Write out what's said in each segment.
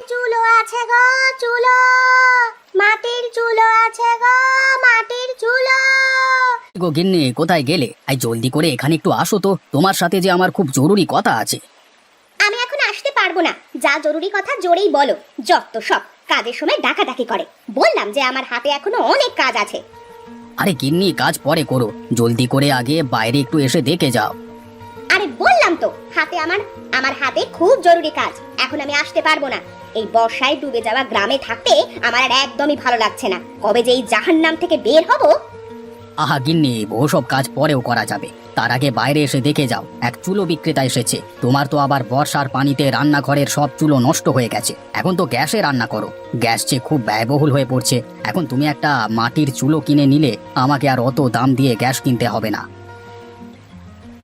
চুলো আছে গো, চুলো, মাটির চুলো আছে গো, মাটির চুলো। গো গিন্নি, কোথায় গেলে? জলদি করে এখানে একটু আসো তো, তোমার সাথে যে আমার খুব জরুরি কথা আছে। আমি এখন আসতে পারবো না, যা জরুরি কথা জোরেই বলো। যত সব কাজের সময় ডাকাডাকি করে। বললাম যে আমার হাতে এখনো অনেক কাজ আছে। আরে গিন্নি, কাজ পরে করো, জলদি করে আগে বাইরে একটু এসে দেখে যাও। আরে বললাম তো, হাতে আমার আমার হাতে খুব জরুরি কাজ। এখন আমি আসতে পারবো না। এই বর্ষায় ডুবে যাওয়া গ্রামে থাকতে আমার আর একদমই ভালো লাগছে না। কবে যে এই জাহান্নাম থেকে বের হব। আহা গিন্নি, ওসব কাজ পরেও করা যাবে, তার আগে বাইরে এসে দেখে যাও। এক চুলো বিক্রেতা এসেছে। তোমার তো আবার বর্ষার পানিতে রান্নাঘরের সব চুলো নষ্ট হয়ে গেছে, এখন তো গ্যাসে রান্না করো। গ্যাস যে খুব ব্যয়বহুল হয়ে পড়ছে। এখন তুমি একটা মাটির চুলো কিনে নিলে আমাকে আর অত দাম দিয়ে গ্যাস কিনতে হবে না।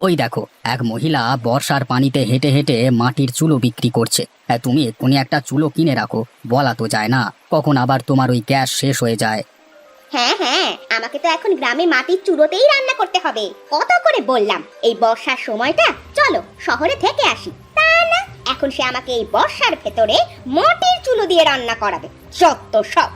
ওই দেখো, এক মহিলা বর্ষার পানিতে হেঁটে হেঁটে মাটির চুলো বিক্রি করছে। তুমি এক্ষুনি একটা চুলো কিনে রাখো, বলা তো যায় না কখন আবার তোমার ওই গ্যাস শেষ হয়ে যায়। হ্যাঁ হ্যাঁ, আমাকে তো এখন গ্রামে মাটির চুলোতেই রান্না করতে হবে। কত করে বললাম এই বর্ষার সময়টা চলো শহরে থেকে আসি, তা না, এখন সে আমাকে এই বর্ষার ভেতরে মাটির চুলো দিয়ে রান্না করাবে। যত সব।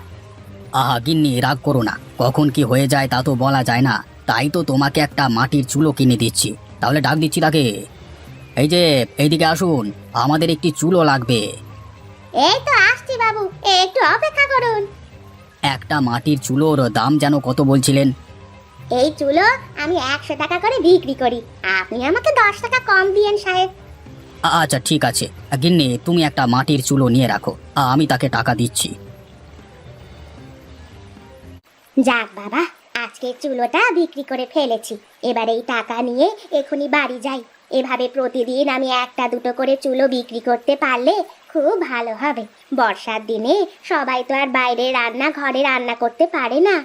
আহা গিন্নি, রাগ করো না, কখন কি হয়ে যায় তা তো বলা যায় না। তাই তো তোমাকে একটা মাটির চুলো কিনে দিচ্ছি। তাহলে ডাক দিচ্ছি তাকে। এই যে, এইদিকে আসুন, আমাদের একটি চুলো লাগবে। এই তো আসছি বাবু, একটু অপেক্ষা করুন। একটা মাটির চুলোর দাম যেন কত বলছিলেন? এই চুলো আমি 100 টাকা করে বিক্রি করি, আপনি আমাকে 10 টাকা কম দিয়েন সাহেব। আচ্ছা ঠিক আছে, গিন্নি তুমি একটা মাটির চুলো নিয়ে রাখো, আমি তাকে টাকা দিচ্ছি। যাক বাবা, আজকে চুলোটা বিক্রি করে ফেলেছি। এবার এই টাকা নিয়ে এখনই বাড়ি যাই। এভাবে প্রতিদিন আমি একটা দুটো করে চুলো বিক্রি করতে পারলে খুব ভালো হবে। বর্ষার দিনে সবাই তো আর বাইরে ঘরে রান্না করতে পারে না।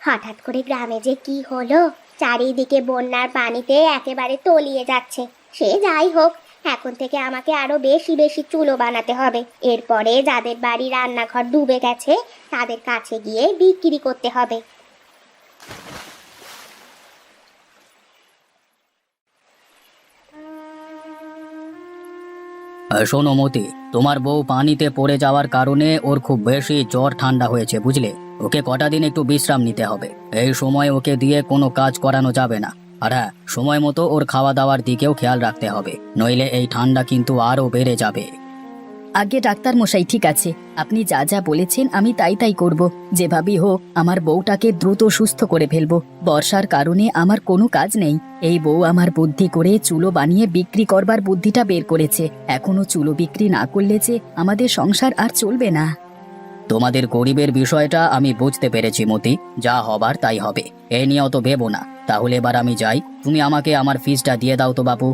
হঠাৎ করে গ্রামে যে কি হলো, চারিদিকে বন্যার পানিতে একেবারে তলিয়ে যাচ্ছে। সে যাই হোক, এখন থেকে আমাকে আরো বেশি বেশি চুলো বানাতে হবে। এরপরে যাদের বাড়ি রান্নাঘর ডুবে গেছে তাদের কাছে গিয়ে বিক্রি করতে হবে। শোনো মতি, তোমার বউ পানিতে পড়ে যাওয়ার কারণে ওর খুব বেশি জ্বর ঠান্ডা হয়েছে, বুঝলে? ওকে কটা দিন একটু বিশ্রাম নিতে হবে। এই সময় ওকে দিয়ে কোনো কাজ করানো যাবে না। আর হ্যাঁ, সময় মতো ওর খাওয়া দাওয়ার দিকেও খেয়াল রাখতে হবে, নইলে এই ঠান্ডা কিন্তু আরো বেড়ে যাবে। আগে ডাক্তার মশাই, ঠিক আছে, আপনি যা যা বলেছেন আমি তাই তাই করব। যেভাবেই হোক আমার বউটাকে দ্রুত সুস্থ করে ফেলবো। বর্ষার কারণে আমার কোনো কাজ নেই। এই বউ আমার বুদ্ধি করে চুলো বানিয়ে বিক্রি করবার বুদ্ধিটা বের করেছে। এখনো চুলো বিক্রি না করলে যে আমাদের সংসার আর চলবে না। তোমাদের গরিবের বিষয়টা আমি বুঝতে পেরেছি মতি, যা হবার তাই হবে, এ নিয়ে অত ভেবো না। তাহলে এবার আমি যাই, তুমি আমাকে আমার ফিসটা দিয়ে দাও তো বাপু।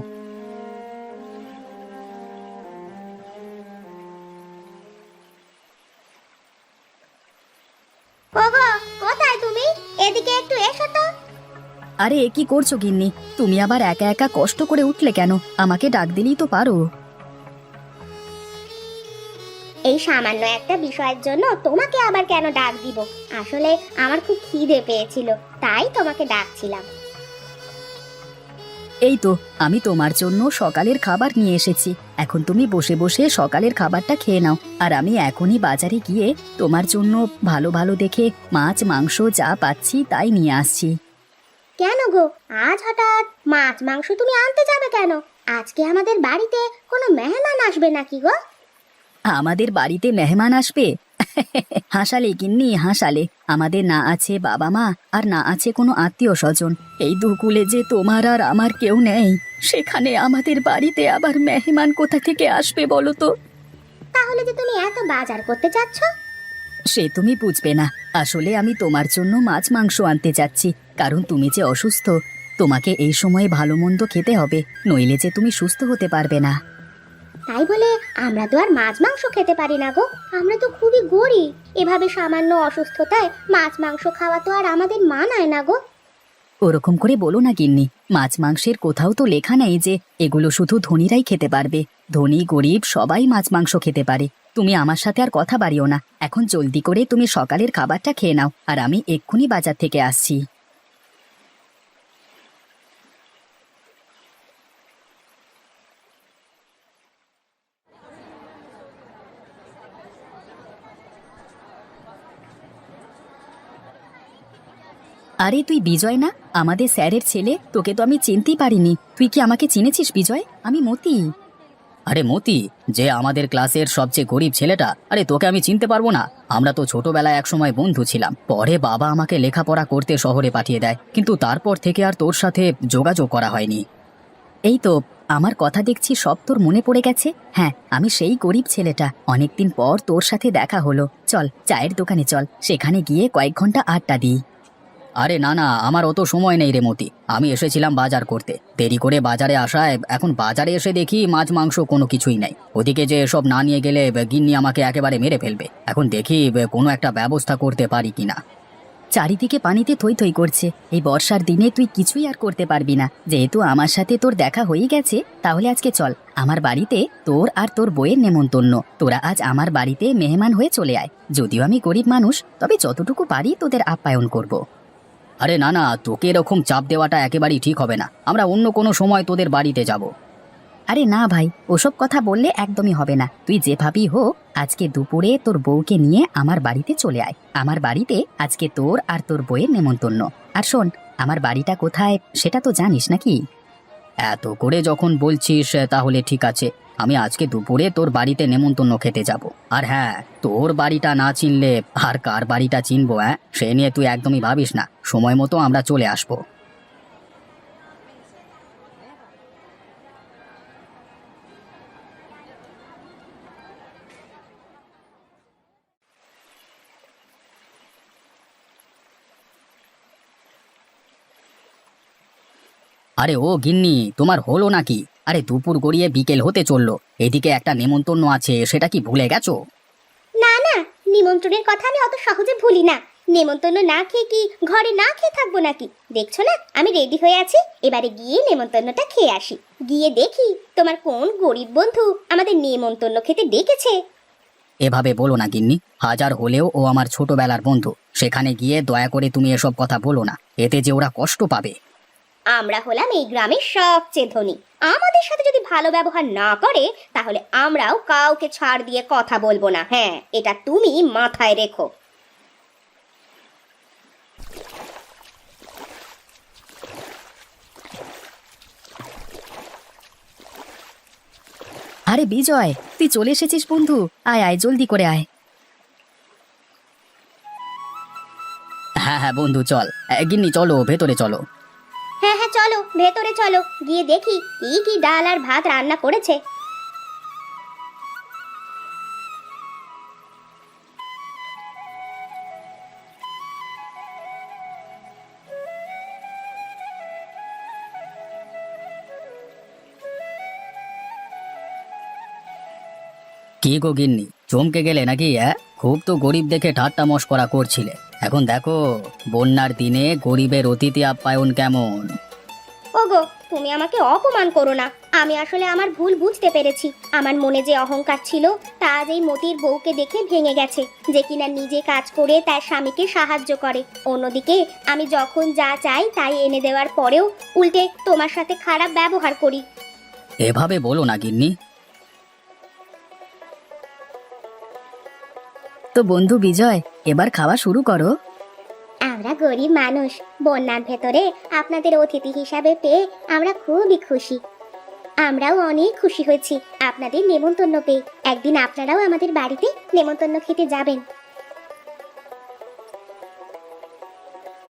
ওগো, কোথায় তুমি? এদিকে একটু এসো তো। আরে এ কি করছো গিন্নি? তুমি আবার একা একা কষ্ট করে উঠলে কেন? আমাকে ডাক দিলেই তো পারো। এই সামান্য একটা বিষয়ের জন্য তোমাকে আবার কেন ডাক দিব? আসলে আমার খুব খিদে পেয়েছিল, তাই তোমাকে ডাকছিলাম। এই তো, আমি তোমার জন্য সকালের খাবার নিয়ে এসেছি। এখন তুমি বসে বসে সকালের খাবারটা খেয়ে নাও, আর আমি এখনই বাজারে গিয়ে তোমার জন্য ভালো ভালো দেখে মাছ মাংস যা পাচ্ছি তাই নিয়ে আসছি। কেন গো, আজ হঠাৎ মাছ মাংস তুমি আনতে যাবে কেন? আজকে আমাদের বাড়িতে কোনো মেহমান আসবে নাকি গো? আমাদের বাড়িতে মেহমান আসবে? হাসালে গিন্নি, হাসালে। আমাদের না আছে বাবা মা, আর না আছে কোনো আত্মীয় স্বজন। এই দুকুলে যে তোমার আর আমার কেউ নেই, সেখানে আমাদের বাড়িতে আবার মেহমান কোথা থেকে আসবে বলো তো? তাহলে যে তুমি এত বাজার করতে চাচ্ছ? সে তুমি বুঝবে না। আসলে আমি তোমার জন্য মাছ মাংস আনতে যাচ্ছি, কারণ তুমি যে অসুস্থ। তোমাকে এই সময়ে ভালো মন্দ খেতে হবে, নইলে যে তুমি সুস্থ হতে পারবে না। তাই বলে আমরা তো আর মাছ মাংস খেতে পারি না গো। আমরা তো খুবই গরিব। এভাবে সামান্য অসুস্থতায় মাছ মাংস খাওয়া তো আর আমাদের মানায় না গো। ওরকম করে বলো না গিন্নি, মাছ মাংসের কোথাও তো লেখা নেই যে এগুলো শুধু ধনীরাই খেতে পারবে। ধনী গরিব সবাই মাছ মাংস খেতে পারে। তুমি আমার সাথে আর কথা বাড়িও না, এখন জলদি করে তুমি সকালের খাবারটা খেয়ে নাও, আর আমি এক্ষুনি বাজার থেকে আসছি। আরে তুই বিজয় না, আমাদের স্যারের ছেলে? তোকে তো আমি চিনতেই পারিনি। তুই কি আমাকে চিনেছিস বিজয়? আমি মতি। আরে মতি, যে আমাদের ক্লাসের সবচেয়ে গরিব ছেলেটা, আরে তোকে আমি চিনতে পারবো না? আমরা তো ছোটবেলায় একসময় বন্ধু ছিলাম। পরে বাবা আমাকে লেখাপড়া করতে শহরে পাঠিয়ে দেয়, কিন্তু তারপর থেকে আর তোর সাথে যোগাযোগ করা হয়নি। এই তো, আমার কথা দেখছি সব তোর মনে পড়ে গেছে। হ্যাঁ, আমি সেই গরিব ছেলেটা। অনেকদিন পর তোর সাথে দেখা হলো। চল চায়ের দোকানে চল, সেখানে গিয়ে কয়েক ঘন্টা আড্ডা দিই। আরে না না, আমার অত সময় নেই রে মতি। আমি এসেছিলাম বাজার করতে, দেরি করে বাজারে আসায় এখন বাজারে এসে দেখি মাছ মাংস কোনো কিছুই নাই। ওদিকে যে এসব না নিয়ে গেলে গিন্নি আমাকে একেবারে মেরে ফেলবে। এখন দেখি কোনো একটা ব্যবস্থা করতে পারি কিনা। চারিদিকে পানিতে থই থই করছে। এই বর্ষার দিনে তুই কিছুই আর করতে পারবি না। যেহেতু আমার সাথে তোর দেখা হয়ে গেছে, তাহলে আজকে চল আমার বাড়িতে। তোর আর তোর বইয়ের নেমন্তন্ন। তোরা আজ আমার বাড়িতে মেহমান হয়ে চলে আয়। যদিও আমি গরিব মানুষ, তবে যতটুকু পারি তোদের আপ্যায়ন করব। আরে না না, তোকে এরকম চাপ দেওয়াটা একেবারেই ঠিক হবে না। আমরা অন্য কোনো সময় তোদের বাড়িতে যাব। আরে না ভাই, ওসব কথা বললে একদমই হবে না। তুই যেভাবেই হোক আজকে দুপুরে তোর বউকে নিয়ে আমার বাড়িতে চলে আয়। আমার বাড়িতে আজকে তোর আর তোর বউয়ের নেমন্তন্ন। আর শোন, আমার বাড়িটা কোথায় সেটা তো জানিস নাকি? এত করে যখন বলছিস তাহলে ঠিক আছে, আমি আজকে দুপুরে তোর বাড়িতে নেমন্তন্ন খেতে যাব। আর হ্যাঁ, তোর বাড়িটা না চিনলে আর কার বাড়িটা চিনবো? সে নিয়ে তুই একদমই ভাবিস না, সময় মতো আমরা চলে আসবো। আরে ও গিন্নি, তোমার হলো নাকি? আরে দুপুর গড়িয়ে বিকেল হতে চললো, এদিকে একটা নেমন্তন্ন আছে, সেটা কি ভুলে গেছো? না না, নিমন্ত্রণের কথা আমি অত সহজে ভুলি না। নেমন্তন্ন না খেয়ে কি ঘরে না খেয়ে থাকবো নাকি? দেখছো না আমি রেডি হয়ে আছি। এবারে গিয়ে নেমন্তন্নটা খেয়ে আসি। গিয়ে দেখি তোমার কোন গরিব বন্ধু আমাদের নেমন্তন্ন খেতে ডেকেছে। এভাবে বলো না গিন্নি, হাজার হলেও ও আমার ছোটবেলার বন্ধু। সেখানে গিয়ে দয়া করে তুমি এসব কথা বলো না, এতে যে ওরা কষ্ট পাবে। আমরা হলাম এই গ্রামের সবচেয়ে ধনী। আমাদের সাথে যদি ভালো ব্যবহার না করে, তাহলে আমরাও কাউকে ছাড় দিয়ে কথা বলবো না। হ্যাঁ, এটা তুমি মাথায় রেখো। আরে বিজয়, তুই চলে এসেছিস বন্ধু। আয় আয়, জলদি করে আয়। হ্যাঁ হ্যাঁ বন্ধু, চল। গিন্নি চলো, ভেতরে চলো। হ্যাঁ হ্যাঁ, চলো ভেতরে চলো, গিয়ে দেখি কি কি ডাল আর ভাত রান্না করেছে। কি গো গিন্নি, চমকে গেলে নাকি? খুব তো গরিব দেখে ঠাট্টা মশকরা করছিলে, এখন দেখো বন্যার দিনে গরিবের অতিথি আপ্যায়ন কেমন। ওগো, তুমি আমাকে অপমান করো না। আমি আসলে আমার ভুল বুঝতে পেরেছি। আমার মনে যে অহংকার ছিল, তা আজ এই মতির বউকে দেখে ভেঙে গেছে, যে কিনা নিজে কাজ করে তার স্বামীকে সাহায্য করে। অন্যদিকে আমি যখন যা চাই তাই এনে দেওয়ার পরেও উল্টে তোমার সাথে খারাপ ব্যবহার করি। এভাবে বলো না গিন্নি। তো বন্ধু বিজয়, এবার খাওয়া শুরু করো। আমরা গরিব মানুষ, বন্যার ভেতরে আপনাদের অতিথি হিসাবে পেয়ে আমরা খুবই খুশি। আমরাও অনেক খুশি হয়েছি আপনাদের নেমন্তন্ন পেয়ে। একদিন আপনারাও আমাদের বাড়িতে নেমন্তন্ন খেতে যাবেন।